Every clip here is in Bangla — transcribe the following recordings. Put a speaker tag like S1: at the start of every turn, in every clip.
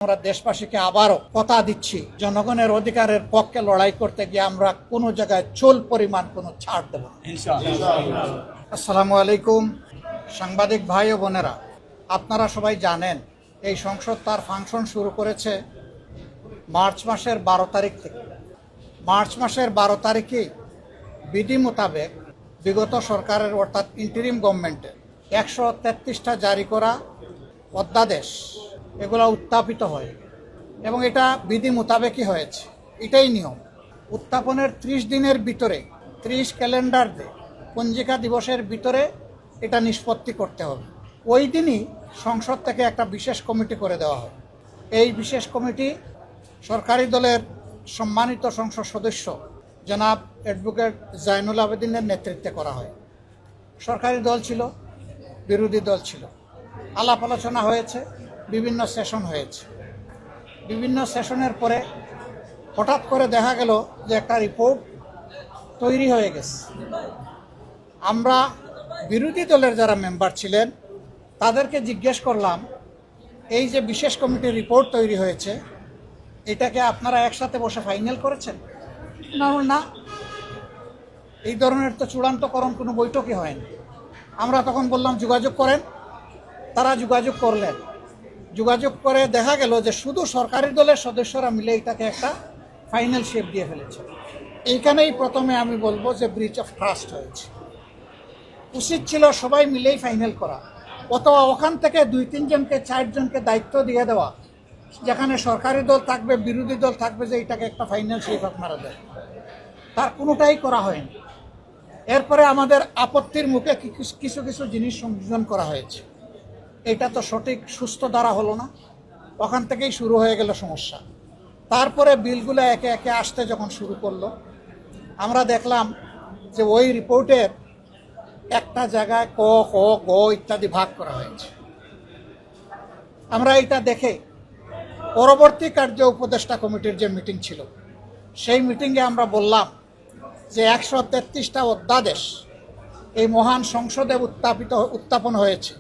S1: আমরা দেশবাসীকে আবারও কথা দিচ্ছি, জনগণের অধিকারের পক্ষে লড়াই করতে গিয়ে আমরা কোনো জায়গায় চুল পরিমাণ কোনো ছাড় দেব না। আসসালামু আলাইকুম সাংবাদিক ভাই ও বোনেরা, আপনারা সবাই জানেন এই সংসদ তার ফাংশন শুরু করেছে মার্চ মাসের 12 তারিখ থেকে। মার্চ মাসের 12 তারিখে বিধি মোতাবেক বিগত সরকারের অর্থাৎ ইন্টারিম গভর্নমেন্টের 133টা জারি করা অধ্যাদেশ এগুলো উত্থাপিত হয় এবং এটা বিধি মোতাবেকই হয়েছে। এটাই নিয়ম। উত্থাপনের 30 দিনের ভিতরে 30 ক্যালেন্ডার পঞ্জিকা দিবসের ভিতরে এটা নিষ্পত্তি করতে হবে। ওই দিনই সংসদ থেকে একটা বিশেষ কমিটি করে দেওয়া হয়। এই বিশেষ কমিটি সরকারি দলের সম্মানিত সংসদ সদস্য জনাব অ্যাডভোকেট জাইনুল আবেদিনের নেতৃত্বে করা হয়। সরকারি দল ছিল, বিরোধী দল ছিল, আলাপ আলোচনা হয়েছে, বিভিন্ন সেশন হয়েছে। বিভিন্ন সেশনের পরে হঠাৎ করে দেখা গেল যে একটা রিপোর্ট তৈরি হয়ে গেছে। আমরা বিরোধী দলের যারা মেম্বার ছিলেন তাদেরকে জিজ্ঞেস করলাম, এই যে বিশেষ কমিটির রিপোর্ট তৈরি হয়েছে এটাকে আপনারা একসাথে বসে ফাইনাল করেছেন? না, এই ধরনের তো চূড়ান্তকরণ কোনো বৈঠকই হয়নি। আমরা তখন বললাম যোগাযোগ করেন। তারা যোগাযোগ করলেন। যোগাযোগ করে দেখা গেল যে শুধু সরকারি দলের সদস্যরা মিলে এটাকে একটা ফাইনাল শেপ দিয়ে ফেলেছে। এইখানেই প্রথমে আমি বলবো যে ব্রিচ অফ ট্রাস্ট হয়েছে। উচিত ছিল সবাই মিলেই ফাইনাল করা, অথবা ওখান থেকে 2-3 জনকে 4 জনকে দায়িত্ব দিয়ে দেওয়া, যেখানে সরকারি দল থাকবে, বিরোধী দল থাকবে, যে এটাকে একটা ফাইনাল শেপ আপনারা দেন। তার কোনোটাই করা হয়নি। এরপরে আমাদের আপত্তির মুখে কিছু কিছু জিনিস সংযোজন করা হয়েছে। এটা তো সঠিক সুস্থ দ্বারা হলো না। ওখান থেকেই শুরু হয়ে গেল সমস্যা। তারপরে বিলগুলো একে একে আসতে যখন শুরু করলো, আমরা দেখলাম যে ওই রিপোর্টের একটা জায়গায় ক, খ, গ ইত্যাদি ভাগ করা হয়েছে। আমরা এটা দেখে পরবর্তী কার্য উপদেষ্টা কমিটির যে মিটিং ছিল সেই মিটিংয়ে আমরা বললাম যে 133টা অধ্যাদেশ এই মহান সংসদে উত্থাপন হয়েছে।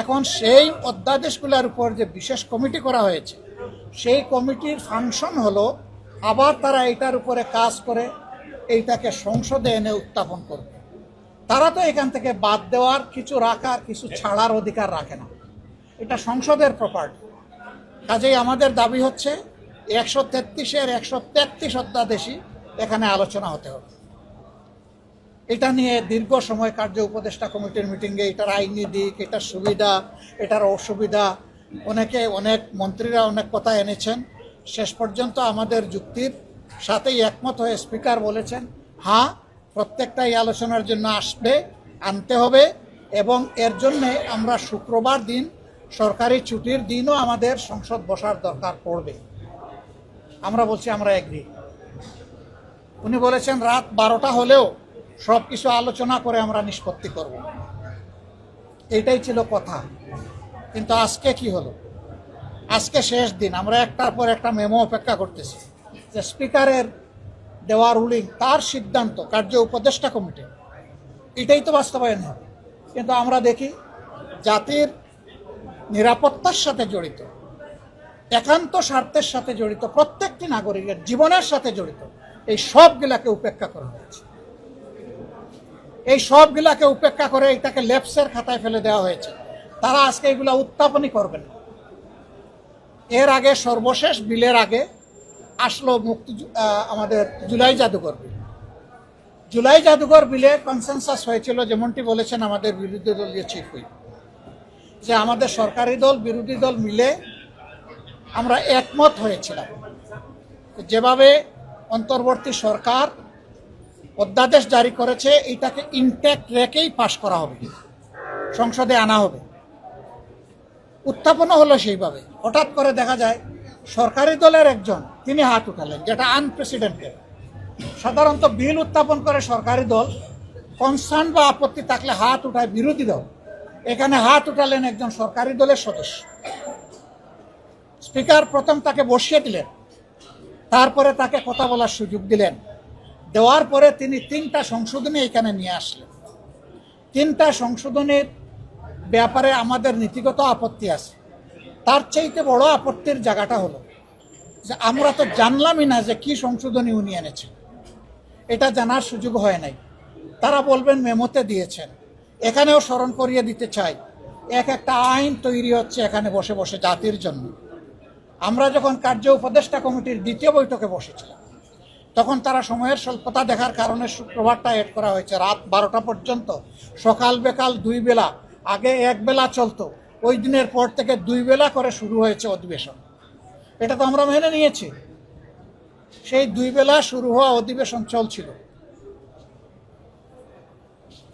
S1: এখন সেই অধ্যাদেশগুলোর উপর যে বিশেষ কমিটি করা হয়েছে সেই কমিটির ফাংশন হলো আবার তারা এটার উপরে কাজ করে এইটাকে সংসদে এনে উত্থাপন করবে। তারা তো এখান থেকে বাদ দেওয়ার, কিছু রাখার, কিছু ছাড়ার অধিকার রাখে না। এটা সংসদের প্রপার্টি। কাজেই আমাদের দাবি হচ্ছে 133-এর 133 অধ্যাদেশই এখানে আলোচনা হতে হবে। এটা নিয়ে দীর্ঘ সময় কার্য উপদেষ্টা কমিটির মিটিংয়ে এটার আইনি দিক, এটার সুবিধা, এটার অসুবিধা, অনেক মন্ত্রীরা অনেক কথা এনেছেন। শেষ পর্যন্ত আমাদের যুক্তির সাথেই একমত হয়ে স্পিকার বলেছেন, হ্যাঁ, প্রত্যেকটাই আলোচনার জন্য আনতে হবে এবং এর জন্যে আমরা শুক্রবার দিন, সরকারি ছুটির দিনও আমাদের সংসদ বসার দরকার পড়বে। আমরা বলছি আমরা এগ্রি। উনি বলেছেন রাত 12টা হলেও সব কিছু আলোচনা করে আমরা নিষ্পত্তি করব। এইটাই ছিল কথা। কিন্তু আজকে কি হলো? আজকে শেষ দিন, আমরা একটার পর একটা মেমো অপেক্ষা করতেছি যে স্পিকারের দেওয়া রুলিং, তার সিদ্ধান্ত কার্য উপদেষ্টা কমিটি, এটাই তো বাস্তবায়ন হবে। কিন্তু আমরা দেখি জাতির নিরাপত্তার সাথে জড়িত, একান্ত স্বার্থের সাথে জড়িত, প্রত্যেকটি নাগরিকের জীবনের সাথে জড়িত এই সবগুলাকে উপেক্ষা করা হয়েছে। এই সবগুলাকে উপেক্ষা করে এটাকে লেপসের খাতায় ফেলে দেওয়া হয়েছে। তারা আজকে এগুলা উত্থাপনই করবেন না। এর আগে সর্বশেষ বিলের আগে আসলো আমাদের জুলাই জাদুঘর বিল। জুলাই জাদুঘর বিলে কনসেনসাস হয়েছিল, যেমনটি বলেছেন আমাদের বিরোধী দলীয় চিফ হুইপ, যে আমাদের সরকারি দল বিরোধী দল মিলে আমরা একমত হয়েছিলাম যেভাবে অন্তর্বর্তী সরকার অধ্যাদেশ জারি করেছে এইটাকে ইনট্যাক্ট রেখেই পাশ করা হবে, সংসদে আনা হবে। উত্থাপনও হলো সেইভাবে। হঠাৎ করে দেখা যায় সরকারি দলের একজন তিনি হাত উঠালেন, যেটা আনপ্রেসিডেন্টেড। সাধারণত বিল উত্থাপন করে সরকারি দল, কনসার্ন বা আপত্তি থাকলে হাত উঠায় বিরোধী দল। এখানে হাত উঠালেন একজন সরকারি দলের সদস্য। স্পিকার প্রথম তাকে বসিয়ে দিলেন, তারপরে তাকে কথা বলার সুযোগ দিলেন। দেওয়ার পরে তিনি 3টা সংশোধনী এখানে নিয়ে আসলেন। 3টা সংশোধনীর ব্যাপারে আমাদের নীতিগত আপত্তি আছে। তার চাইতে বড় আপত্তির জায়গাটা হলো যে আমরা তো জানলামই না যে কি সংশোধনী উনি এনেছেন, এটা জানার সুযোগ হয় নাই। তারা বলবেন মেমোতে দিয়েছেন। এখানেও স্মরণ করিয়ে দিতে চাই, একটা আইন তৈরি হচ্ছে এখানে বসে বসে জাতির জন্য। আমরা যখন কার্য উপদেষ্টা কমিটির দ্বিতীয় বৈঠকে বসেছিলাম, তখন তারা সময়ের স্বল্পতা দেখার কারণে শুক্রবারটা এড করা হয়েছে রাত 12টা পর্যন্ত, সকাল বিকাল 2 বেলা। আগে 1 বেলা চলতো, ওই দিনের পর থেকে 2 বেলা করে শুরু হয়েছে অধিবেশন। এটা তো আমরা মেনে নিয়েছি। সেই 2 বেলা শুরু হওয়া অধিবেশন চলছিল,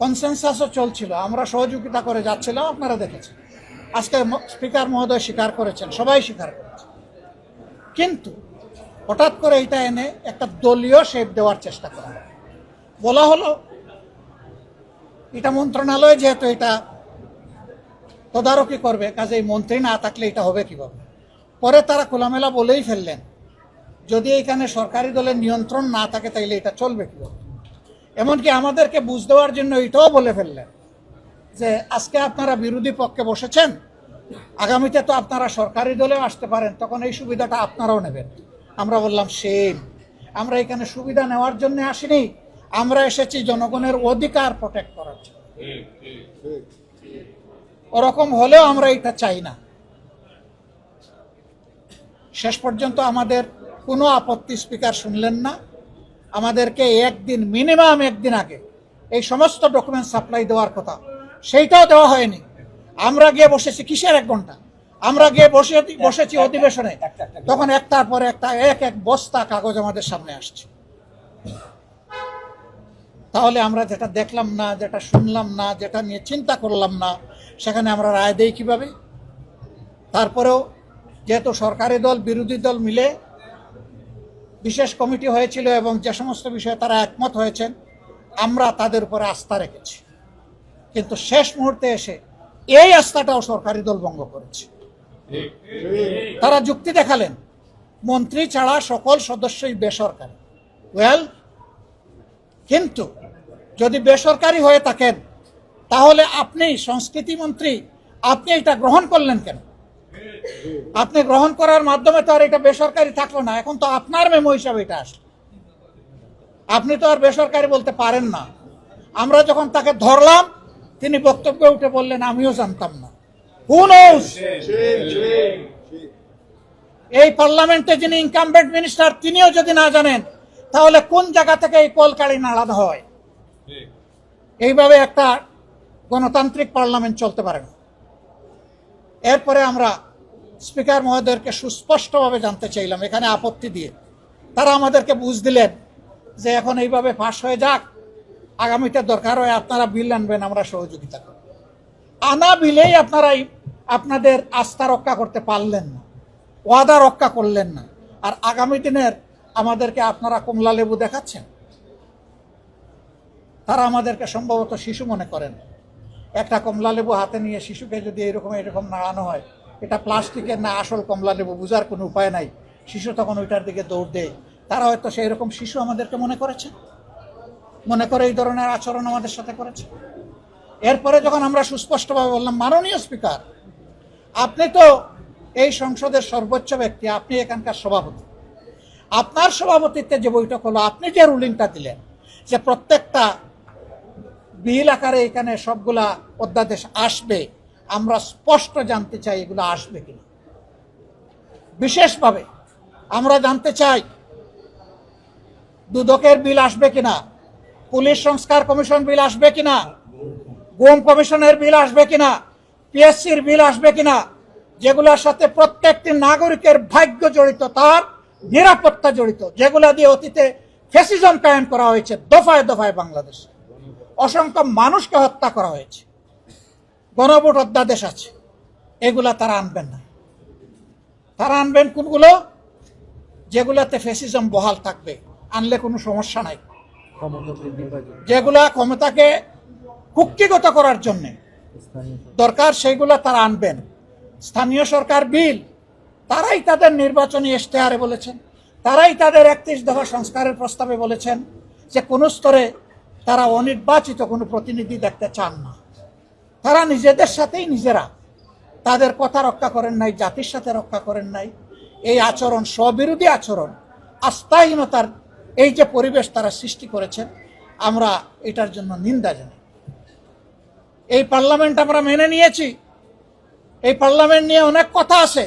S1: কনসেনসাসও চলছিল, আমরা সহযোগিতা করে যাচ্ছিলাম, আপনারা দেখেছেন। আজকে স্পিকার মহোদয় স্বীকার করেছেন, সবাই স্বীকার করেছে। কিন্তু হঠাৎ করে এটা এনে একটা দলীয় শেপ দেওয়ার চেষ্টা করা হয়। বলা হলো এটা মন্ত্রণালয় যেহেতু এটা তদারকি করবে, কাজেই মন্ত্রী না থাকলে এটা হবে কিভাবে। পরে তারা খোলামেলা বলেই ফেললেন, যদি এখানে সরকারি দলের নিয়ন্ত্রণ না থাকে তাইলে এটা চলবে কিভাবে। এমনকি আমাদেরকে বুঝ দেওয়ার জন্য এটাও বলে ফেললেন যে আজকে আপনারা বিরোধী পক্ষে বসেছেন, আগামীতে তো আপনারা সরকারি দলেও আসতে পারেন, তখন এই সুবিধাটা আপনারাও নেবেন। আমরা বললাম সেম, আমরা এখানে সুবিধা নেওয়ার জন্য আসিনি, আমরা এসেছি জনগণের অধিকার প্রোটেক্ট করার জন্য। ওরকম হলেও আমরা এটা চাই না। শেষ পর্যন্ত আমাদের কোনো আপত্তি স্পিকার শুনলেন না। আমাদেরকে মিনিমাম একদিন আগে এই সমস্ত ডকুমেন্ট সাপ্লাই দেওয়ার কথা, সেইটাও দেওয়া হয়নি। আমরা গিয়ে বসেছি কিসের 1 ঘন্টা, আমরা গিয়ে বসেছি অধিবেশনে, তখন একটার পর একটা এক বস্তা কাগজ আমাদের সামনে আসছে। তাহলে আমরা যেটা দেখলাম না, যেটা শুনলাম না, যেটা নিয়ে চিন্তা করলাম না, সেখানে আমরা রায় দেই কিভাবে? তারপরেও যেহেতু সরকারি দল বিরোধী দল মিলে বিশেষ কমিটি হয়েছিল এবং যে সমস্ত বিষয়ে তারা একমত হয়েছেন, আমরা তাদের উপরে আস্থা রেখেছি। কিন্তু শেষ মুহূর্তে এসে এই আস্থাটাও সরকারি দল ভঙ্গ করেছে। তারা যুক্তি দেখালেন মন্ত্রী ছাড়া সকল সদস্যই বেসরকারি। কিন্তু যদি বেসরকারি হয়ে থাকেন, তাহলে আপনি সংস্কৃতি মন্ত্রী, আপনি এটা গ্রহণ করলেন কেন? আপনি গ্রহণ করার মাধ্যমে তো আর এটা বেসরকারি থাকলো না, এখন তো আপনার মেমো হিসাবে এটা আসলো। আপনি তো আর বেসরকারি বলতে পারেন না। আমরা যখন তাকে ধরলাম, তিনি বক্তব্যে উঠে বললেন আমিও জানতাম না। হু নোস? এই পার্লামেন্টে যিনি ইনকামবেন্ট মিনিস্টার, তিনিও যদি না জানেন, তাহলে কোন জায়গা থেকে এই কলকারি নাড়ানো হয়? এইভাবে একটা গণতান্ত্রিক পার্লামেন্ট চলতে পারে না। এরপরে আমরা স্পিকার মহোদয়কে সুস্পষ্টভাবে জানতে চাইলাম এখানে আপত্তি দিয়ে। তারা আমাদেরকে বুঝ দিলেন যে এখন এইভাবে পাশ হয়ে যাক, আগামীতে দরকার হয় আপনারা বিল আনবেন, আমরা সহযোগিতা করব। আনা বিলেই আপনারা আপনাদের আস্থা রক্ষা করতে পারলেন না, ওয়াদা রক্ষা করলেন না, আর আগামী দিনের আমাদেরকে আপনারা কমলা লেবু দেখাচ্ছেন। তারা আমাদেরকে সম্ভবত শিশু মনে করেন। একটা কমলা লেবু হাতে নিয়ে শিশুকে যদি এরকম নাড়ানো হয়, এটা প্লাস্টিকের না আসল কমলা লেবু বোঝার কোনো উপায় নাই। শিশু তখন ওইটার দিকে দৌড় দেয়। তারা হয়তো সেই রকম শিশু আমাদেরকে মনে করেছে, মনে করে এই ধরনের আচরণ আমাদের সাথে করেছে। এরপরে যখন আমরা সুস্পষ্টভাবে বললাম, মাননীয় স্পিকার, আপনি তো এই সংসদের সর্বোচ্চ ব্যক্তি, আপনি এখানকার সভাপতি, আপনার সভাপতিত্বে যে বৈঠক হলো, আপনি যে রুলিংটা দিলেন যে প্রত্যেকটা বিল আকারে এখানে সবগুলা অধ্যাদেশ আসবে, আমরা স্পষ্ট জানতে চাই এগুলো আসবে কিনা। বিশেষভাবে আমরা জানতে চাই দুদকের বিল আসবে কিনা, পুলিশ সংস্কার কমিশন বিল আসবে কিনা, গুম কমিশনের বিল আসবে কিনা, পিএসসির বিল আসবে কিনা, যেগুলোর সাথে প্রত্যেকটি নাগরিকের ভাগ্য জড়িত, তার নিরাপত্তা জড়িত, যেগুলা দিয়ে অতীতে ফ্যাসিজম কায়েম করা হয়েছে দফায় দফায় বাংলাদেশে, অসংখ্য মানুষকে হত্যা করা হয়েছে, গণভোট অধ্যাদেশ আছে, এগুলা তারা আনবেন না। তারা আনবেন কোনগুলো? যেগুলাতে ফ্যাসিজম বহাল থাকবে, আনলে কোনো সমস্যা নাই। যেগুলা ক্ষমতাকে কুক্ষিগত করার জন্য দরকার, সেইগুলা তারা আনবেন। স্থানীয় সরকার বিল তারাই তাদের নির্বাচনী ইশতেহারে বলেছেন, তারাই তাদের 31 দফা সংস্কারের প্রস্তাবে বলেছেন যে কোন স্তরে তারা অনির্বাচিত কোনো প্রতিনিধি দেখতে চান না। তারা নিজেদের সাথেই নিজেরা তাদের কথা রক্ষা করেন নাই, জাতির সাথে রক্ষা করেন নাই। এই আচরণ, স্ববিরোধী আচরণ, আস্থাহীনতার এই যে পরিবেশ তারা সৃষ্টি করেছেন, আমরা এটার জন্য নিন্দা জানাই। এই পার্লামেন্ট আমরা মেনে নিয়েছি। এই পার্লামেন্ট নিয়ে অনেক কথা আছে,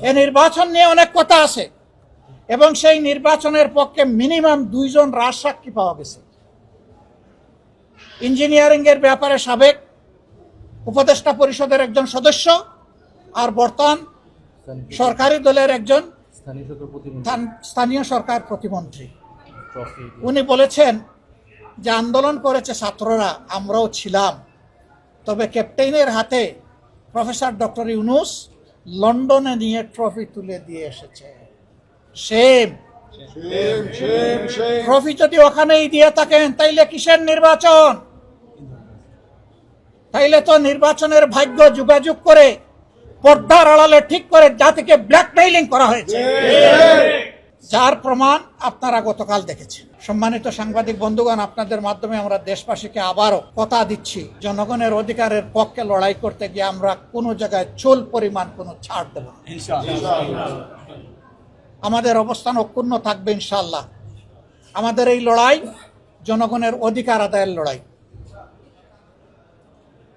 S1: এই নির্বাচন নিয়ে অনেক কথা আছে, এবং সেই নির্বাচনের পক্ষে মিনিমাম 2 জন রাজসাক্ষী পাওয়া গেছে। ইঞ্জিনিয়ারিং এর ব্যাপারে সাবেক উপদেষ্টা পরিষদের একজন সদস্য আর বর্তমান সরকারি দলের একজন স্থানীয় সরকার প্রতিমন্ত্রী, উনি বলেছেন যে আন্দোলন করেছে ছাত্ররা, আমরাও ছিলাম, তবে ক্যাপ্টেনের হাতে প্রফেসর ডক্টর ইউনূস লন্ডনে নিয়ে ট্রফি তুলে দিয়ে এসেছে। সেম ট্রফি যদি ওখানেই দিয়ে থাকেন, তাইলে কিসের নির্বাচন? তাইলে তো নির্বাচনের ভাগ্য যোগাযোগ করে পর্দার আড়ালে ঠিক করে জাতিকে ব্ল্যাকমেইলিং করা হয়েছে, যার প্রমাণ আপনারা গতকাল দেখেছেন। সম্মানিত সাংবাদিক বন্ধুগণ, আপনাদের মাধ্যমে আমরা দেশবাসীকে আবারও কথা দিচ্ছি, জনগণের অধিকারের পক্ষে লড়াই করতে গিয়ে আমরা কোনো জায়গায় চুল পরিমাণ কোনো ছাড় দেব না। আমাদের অবস্থান অক্ষুণ্ণ থাকবে ইনশাআল্লাহ। আমাদের এই লড়াই জনগণের অধিকার আদায়ের লড়াই।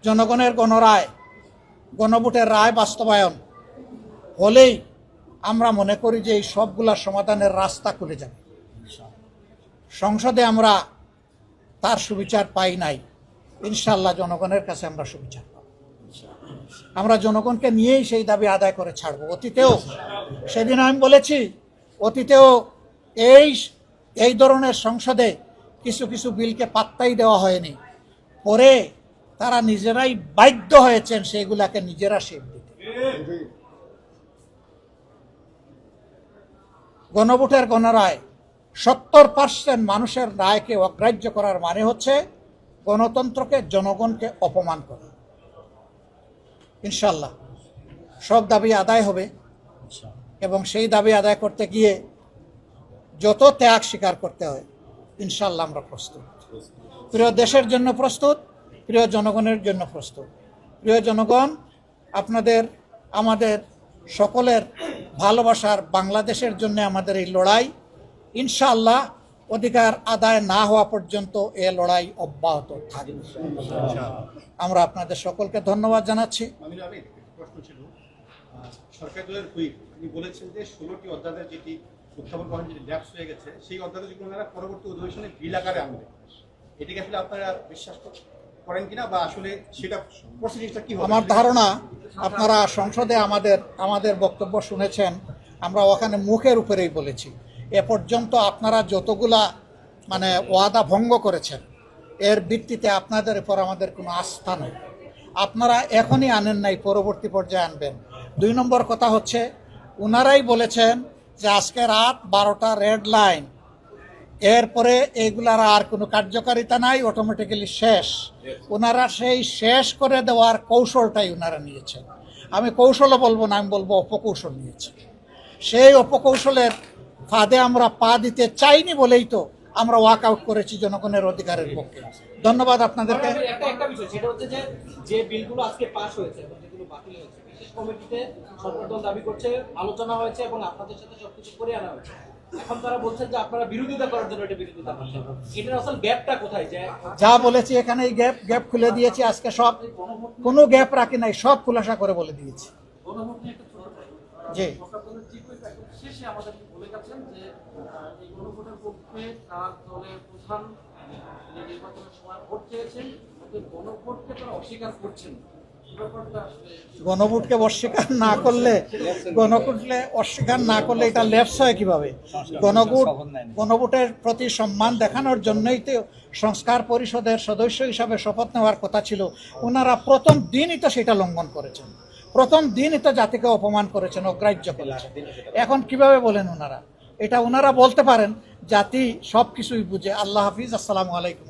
S1: জনগণের গণরায়, গণভোটের রায় বাস্তবায়ন হলেই আমরা মনে করি যে এই সবগুলা সমাধানের রাস্তা খুলে যাবে। সংসদে আমরা তার সুবিচার পাই নাই, ইনশাআল্লাহ জনগণের কাছে আমরা সুবিচার পাব। আমরা জনগণকে নিয়েই সেই দাবি আদায় করে ছাড়বো। অতীতেও, সেদিন আমি বলেছি, অতীতেও এই ধরনের সংসদে কিছু কিছু বিলকে পাত্তাই দেওয়া হয়নি, পরে তারা নিজেরাই বাধ্য হয়েছেন সেগুলাকে নিজেরা শেপ দিতে। গণভোটের গণরায় 70% মানুষের রায়কে অগ্রাহ্য করার মানে হচ্ছে গণতন্ত্রকে, জনগণকে অপমান করা। ইনশাল্লাহ সব দাবি আদায় হবে, এবং সেই দাবি আদায় করতে গিয়ে যত ত্যাগ স্বীকার করতে হয়, ইনশাল্লাহ আমরা প্রস্তুত। প্রিয় দেশের জন্য প্রস্তুত, প্রিয় জনগণের জন্য প্রস্তুত। প্রিয় জনগণ, আপনাদের, আমাদের সকলের ভালোবাসার বাংলাদেশের জন্য আমাদের এই লড়াই ইনশাআল্লাহ অধিকার আদায় না হওয়া পর্যন্ত এ লড়াই অব্যাহত থাকবে। আমরা আপনাদের সকলকে ধন্যবাদ জানাচ্ছি।
S2: প্রশ্ন ছিল, সরকার দলের হুইপ তিনি বলেছেন যে 16টি অধ্যাদেশ যেটি উত্থাপন করেন, যেটি ল্যাপস হয়ে গেছে, সেই অধ্যাদেশগুলো ওনারা পরবর্তী অধিবেশনে বিল আকারে আনবে। এটিকে আসলে আপনারা বিশ্বাস করেন কিনা, বা আসলে সেটা প্রসিডিংটা কি হবে?
S1: আমার ধারণা, আপনারা সংসদে আমাদের বক্তব্য শুনেছেন, আমরা ওখানে মুখের উপরেই বলেছি, এ পর্যন্ত আপনারা যতগুলা ওয়াদা ভঙ্গ করেছেন, এর ভিত্তিতে আপনাদের উপর আমাদের কোনো আস্থা নেই। আপনারা এখনই আনেন নাই, পরবর্তী পর্যায়ে আনবেন। 2 নম্বর কথা হচ্ছে, ওনারাই বলেছেন যে আজকে রাত 12টা রেড লাইন, এরপরে এইগুলার আর কোনো কার্যকারিতা নাই, অটোমেটিক্যালি শেষ। ওনারা সেই শেষ করে দেওয়ার কৌশলটাই ওনারা নিয়েছেন। আমি কৌশলও বলবো না, আমি বলবো অপকৌশল নিয়েছে। সেই অপকৌশলের ফাঁদে আমরা পা দিতে চাইনি বলেই তো আমরা ওয়াক আউট করেছি জনগণের অধিকারের পক্ষে। ধন্যবাদ আপনাদেরকে।
S3: একটা বিষয়, সেটা হচ্ছে যে বিলগুলো আজকে পাস হয়েছে এবং যেগুলো বাতিল হয়েছে, বিশেষ কমিটিতে সরকার দল দাবি করছে আলোচনা হয়েছে এবং আপনাদের সাথে সবকিছু করে আনা হয়েছে। এখন তারা বলছেন যে আপনারা বিরোধিতা করার জন্য এটা বিরোধিতা করছেন। এটার আসল গ্যাপটা কোথায়?
S1: যা বলেছি এখানে এই গ্যাপ খুলে দিয়েছি। আজকে সব, কোনো গ্যাপ রাখি নাই, সব খুলাসা করে বলে দিয়েছি। জি,
S3: শেষে আমাদের বলে গেছেন যে এই গণভোটের পক্ষে তার দলের প্রধান নির্বাচনের সময় ভোট চেয়েছেন, গণভোটকে তারা অস্বীকার করছেন।
S1: গণভোটকে অস্বীকার না করলে এটা লেপস হয় কিভাবে? গণভোটের প্রতি সম্মান দেখানোর জন্যই তো সংস্কার পরিষদের সদস্য হিসাবে শপথ নেওয়ার কথা ছিল। ওনারা প্রথম দিনই তো সেটা লঙ্ঘন করেছেন, প্রথম দিনই তো জাতিকে অপমান করেছেন, অগ্রাহ্য করেছেন। এখন কিভাবে বলেন ওনারা? এটা ওনারা বলতে পারেন, জাতি সব কিছুই বুঝে। আল্লাহ হাফিজ, আসসালামু আলাইকুম।